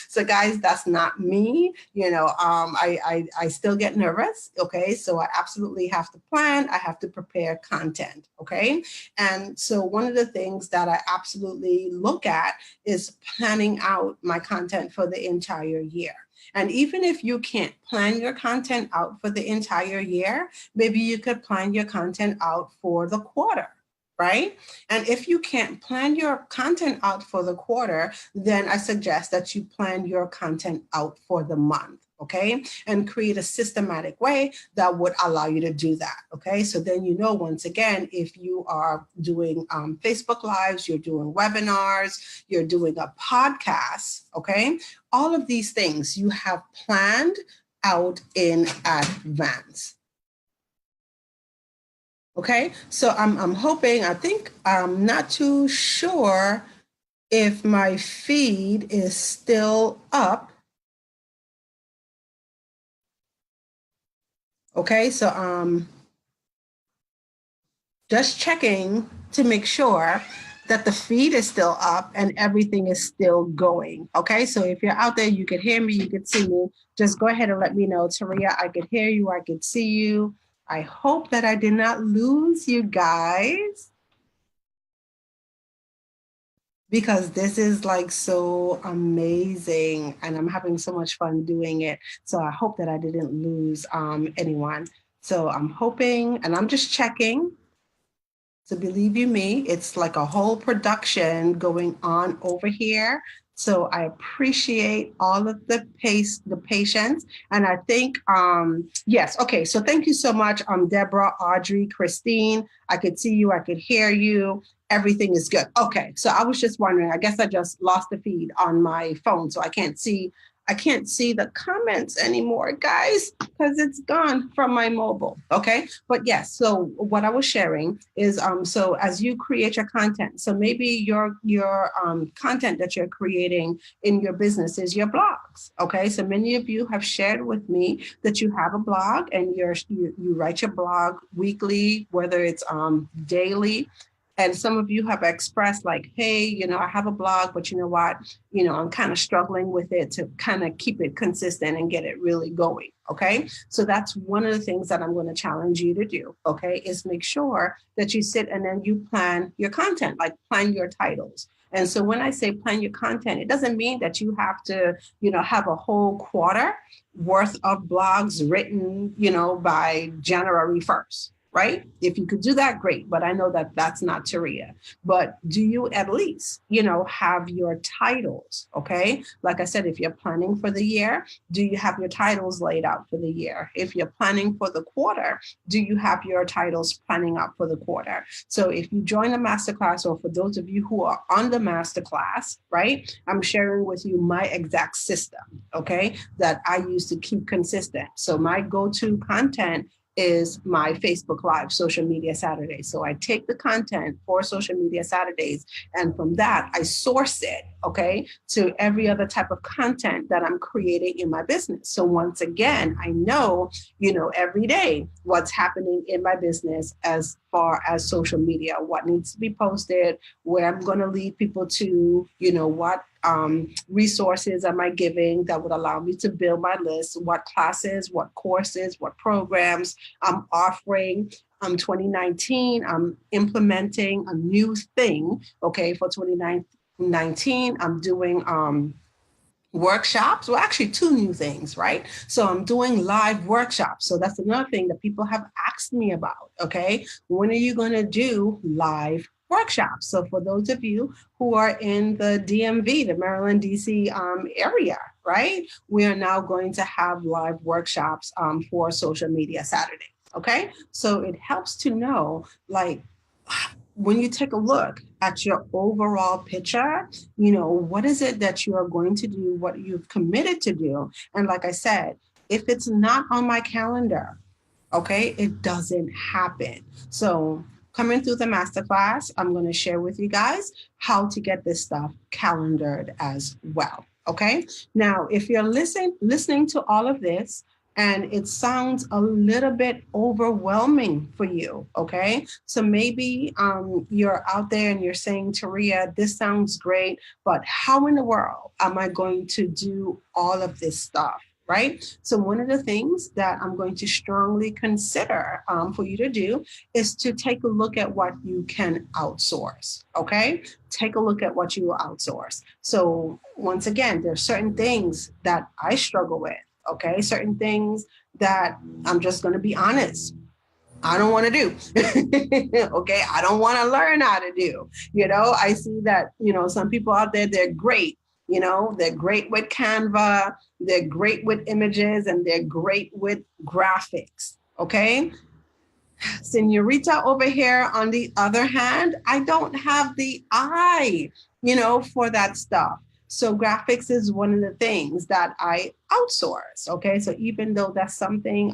So guys, that's not me. I still get nervous, okay? So I absolutely have to plan. I have to prepare content, okay? And so one of the things that I absolutely look at is planning out my content for the entire year. And even if you can't plan your content out for the entire year, maybe you could plan your content out for the quarter, right? And if you can't plan your content out for the quarter, then I suggest that you plan your content out for the month. Okay, and create a systematic way that would allow you to do that. Okay, so then once again, if you are doing Facebook Lives, you're doing webinars, you're doing a podcast, okay, all of these things you have planned out in advance. Okay, so I'm hoping, I think, I'm not too sure if my feed is still up. Okay, so just checking to make sure that the feed is still up and everything is still going. Okay, so if you're out there, you could hear me, you could see me, just go ahead and let me know. Taria, I could hear you, I could see you. I hope that I did not lose you guys, because this is like so amazing and I'm having so much fun doing it. So I hope that I didn't lose anyone. So I'm hoping, and I'm just checking. So believe you me, it's like a whole production going on over here. So I appreciate all of the patience. And I think, yes, okay. So thank you so much, Deborah, Audrey, Christine. I could see you, I could hear you. Everything is good. Okay, so I was just wondering, I guess I just lost the feed on my phone, so I can't see the comments anymore, guys, because it's gone from my mobile. Okay, but yes, so what I was sharing is so as you create your content, so maybe your content that you're creating in your business is your blogs. Okay, so many of you have shared with me that you have a blog and you write your blog weekly, whether it's daily. And some of you have expressed like, hey, I have a blog, but you know what, I'm kind of struggling with it to kind of keep it consistent and get it really going. Okay. So that's one of the things that I'm going to challenge you to do. Okay. Is make sure that you sit and then you plan your content, like plan your titles. And so when I say plan your content, it doesn't mean that you have to, have a whole quarter worth of blogs written, by January 1st. right? If you could do that, great. But I know that that's not Taria. But do you at least, have your titles? Okay. Like I said, if you're planning for the year, do you have your titles laid out for the year? If you're planning for the quarter, do you have your titles planning out for the quarter? So if you join the masterclass, or for those of you who are on the masterclass, right, I'm sharing with you my exact system, okay, that I use to keep consistent. So my go-to content is my Facebook Live Social Media Saturdays. So I take the content for Social Media Saturdays, and from that, I source it, okay, to every other type of content that I'm creating in my business. So once again, I know, every day what's happening in my business as far as social media, what needs to be posted, where I'm going to lead people to, what resources am I giving that would allow me to build my list, what classes, what courses, what programs I'm offering. 2019, I'm implementing a new thing, okay, for 2019. I'm doing workshops. Well, actually, two new things, right? So I'm doing live workshops. So that's another thing that people have asked me about, okay? When are you going to do live workshops? So for those of you who are in the DMV, the Maryland, DC area, right? We are now going to have live workshops for Social Media Saturday. Okay, so it helps to know, like, when you take a look at your overall picture, what is it that you are going to do, what you've committed to do. And like I said, if it's not on my calendar, okay, it doesn't happen. So coming through the masterclass, I'm going to share with you guys how to get this stuff calendared as well. Okay, now if you're listening to all of this, and it sounds a little bit overwhelming for you, okay? So maybe you're out there and you're saying, Taria, this sounds great, but how in the world am I going to do all of this stuff, right? So one of the things that I'm going to strongly consider for you to do is to take a look at what you can outsource, okay? Take a look at what you will outsource. So once again, there are certain things that I struggle with. Okay, certain things that I'm just going to be honest, I don't want to do. Okay, I don't want to learn how to do. I see that, some people out there, they're great. They're great with Canva, they're great with images, and they're great with graphics. Okay. Senorita over here, on the other hand, I don't have the eye, for that stuff. So graphics is one of the things that I outsource. Okay. So even though that's something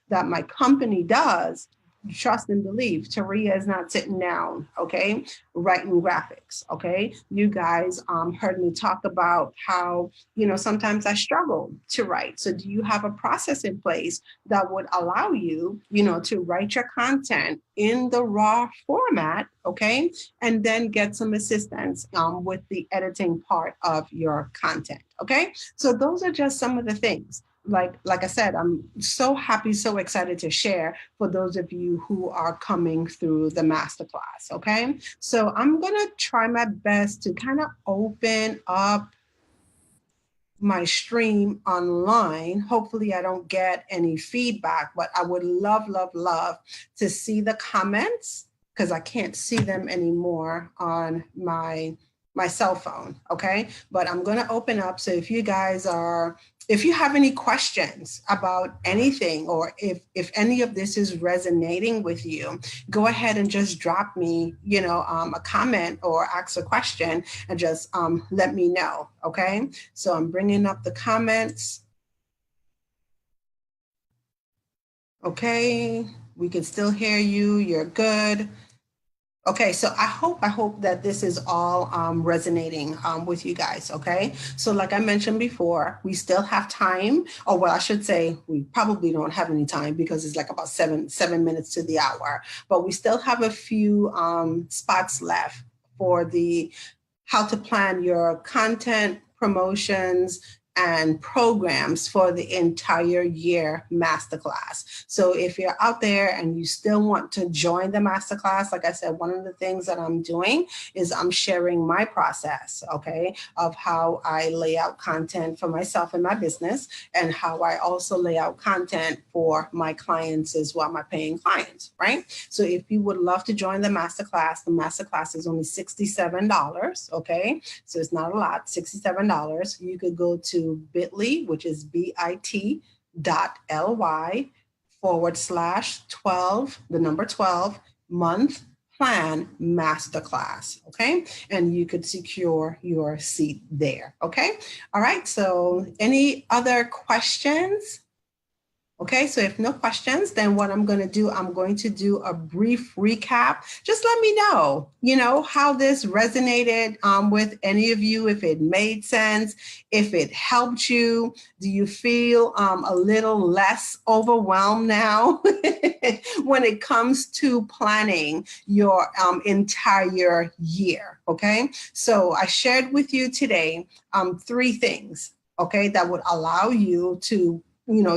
that my company does, trust and believe, Taria is not sitting down, okay, writing graphics, okay? You guys heard me talk about how, sometimes I struggle to write. So do you have a process in place that would allow you, to write your content in the raw format, okay, and then get some assistance with the editing part of your content, okay? So those are just some of the things. Like I said, I'm so happy, so excited to share for those of you who are coming through the masterclass, okay? So I'm gonna try my best to kind of open up my stream online. Hopefully I don't get any feedback, but I would love, love, love to see the comments, because I can't see them anymore on my cell phone, okay? But I'm gonna open up, so if you have any questions about anything, or if any of this is resonating with you, go ahead and just drop me, a comment or ask a question, and just let me know, okay? So I'm bringing up the comments. Okay, we can still hear you, you're good. Okay, so I hope that this is all resonating with you guys, okay? So like I mentioned before, we still have time, or well, I should say we probably don't have any time, because it's like about seven minutes to the hour, but we still have a few spots left for the how to plan your content, promotions, and programs for the entire year masterclass. So if you're out there and you still want to join the masterclass, like I said, one of the things that I'm doing is I'm sharing my process, okay, of how I lay out content for myself and my business, and how I also lay out content for my clients as well, my paying clients, right? So if you would love to join the masterclass is only $67, okay? So it's not a lot, $67. You could go to bit.ly, which is bit.ly/12, the number 12, month plan masterclass, okay? And you could secure your seat there, okay? All right, so any other questions? Okay, so if no questions, then what I'm going to do, I'm going to do a brief recap. Just let me know, how this resonated with any of you, if it made sense, if it helped you. Do you feel a little less overwhelmed now when it comes to planning your entire year? Okay, so I shared with you today 3 things, okay, that would allow you to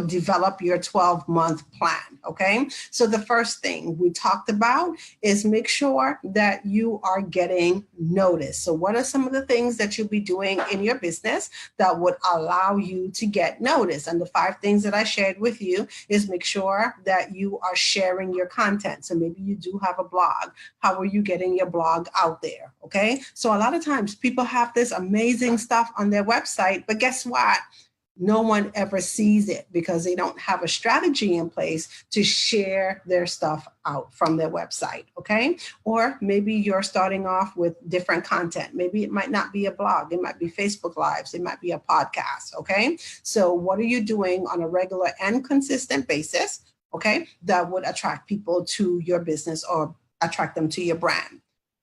develop your 12-month plan, okay? So the first thing we talked about is make sure that you are getting noticed. So what are some of the things that you'll be doing in your business that would allow you to get noticed? And the 5 things that I shared with you is make sure that you are sharing your content. So maybe you do have a blog. How are you getting your blog out there, okay? So a lot of times people have this amazing stuff on their website, but guess what? No one ever sees it because they don't have a strategy in place to share their stuff out from their website, okay? Or maybe you're starting off with different content. Maybe it might not be a blog. It might be Facebook Lives. It might be a podcast, okay? So what are you doing on a regular and consistent basis, okay, that would attract people to your business or attract them to your brand?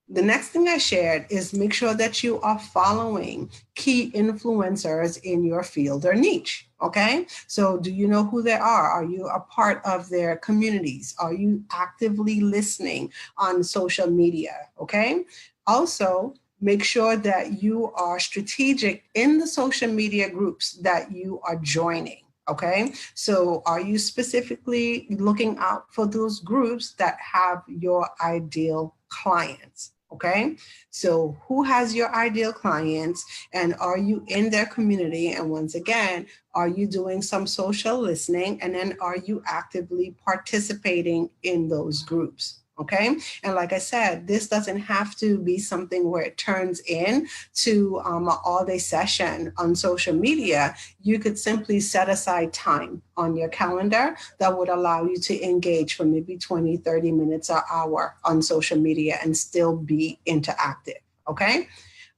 The next thing I shared is make sure that you are following key influencers in your field or niche, okay? So do you know who they are? Are you a part of their communities? Are you actively listening on social media, okay? Also, make sure that you are strategic in the social media groups that you are joining. Okay, so are you specifically looking out for those groups that have your ideal clients? Okay, so who has your ideal clients, and are you in their community? And once again, are you doing some social listening? And then are you actively participating in those groups? Okay, and like I said, this doesn't have to be something where it turns in to an all-day session on social media. You could simply set aside time on your calendar that would allow you to engage for maybe 20, 30 minutes or hour on social media and still be interactive, okay?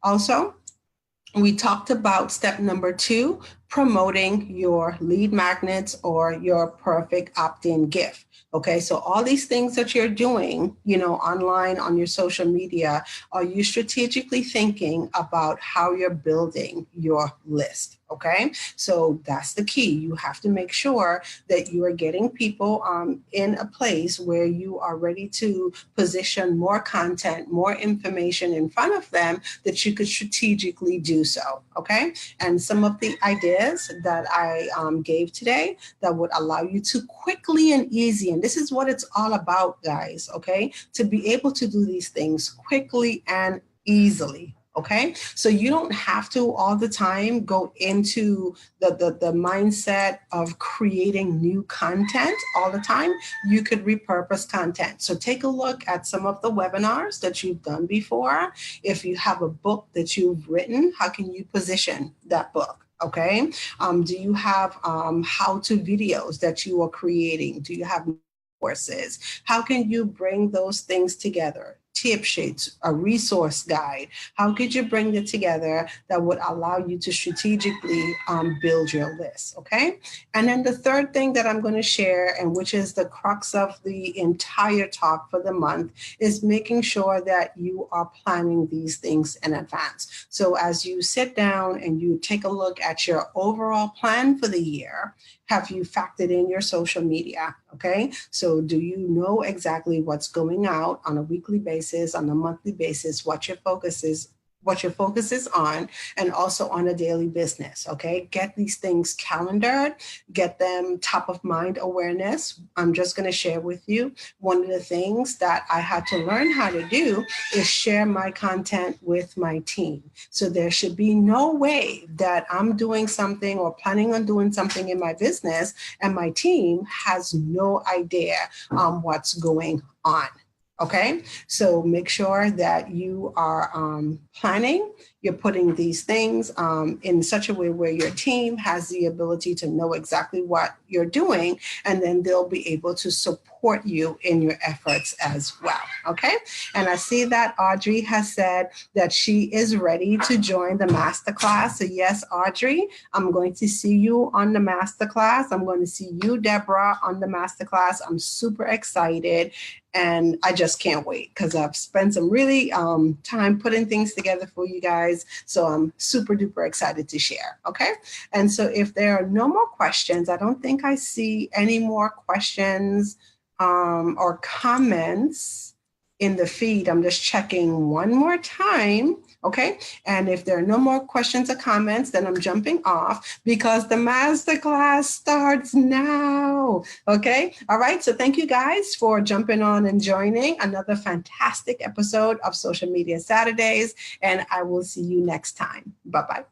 Also, we talked about step number 2, promoting your lead magnets or your perfect opt-in gift. Okay, so all these things that you're doing, online on your social media, are you strategically thinking about how you're building your list? Okay, so that's the key. You have to make sure that you are getting people in a place where you are ready to position more content, more information in front of them that you could strategically do so. Okay, and some of the ideas that I gave today that would allow you to quickly and easy, and this is what it's all about, guys, okay, to be able to do these things quickly and easily. Okay, so you don't have to all the time go into the mindset of creating new content all the time. You could repurpose content. So take a look at some of the webinars that you've done before. If you have a book that you've written, how can you position that book? Okay, do you have how-to videos that you are creating? Do you have courses? How can you bring those things together? Tip sheets, a resource guide. How could you bring it together that would allow you to strategically build your list, okay? And then the third thing that I'm going to share, and which is the crux of the entire talk for the month, is making sure that you are planning these things in advance. So as you sit down and you take a look at your overall plan for the year, have you factored in your social media? Okay, so do you know exactly what's going out on a weekly basis, on a monthly basis, what your focus is what your focus is on, and also on a daily business. Okay, get these things calendared, get them top of mind awareness. I'm just going to share with you one of the things that I had to learn how to do is share my content with my team. So there should be no way that I'm doing something or planning on doing something in my business and my team has no idea what's going on. Okay, so make sure that you are planning, you're putting these things in such a way where your team has the ability to know exactly what you're doing, and then they'll be able to support you in your efforts as well. Okay, and I see that Audrey has said that she is ready to join the masterclass. So yes, Audrey, I'm going to see you on the masterclass. I'm going to see you, Deborah, on the masterclass. I'm super excited. And I just can't wait because I've spent some really time putting things together for you guys. So I'm super duper excited to share. Okay. And so if there are no more questions, I don't think I see any more questions or comments in the feed. I'm just checking one more time. Okay. And if there are no more questions or comments, then I'm jumping off because the masterclass starts now. Okay. All right. So thank you guys for jumping on and joining another fantastic episode of Social Media Saturdays. And I will see you next time. Bye-bye.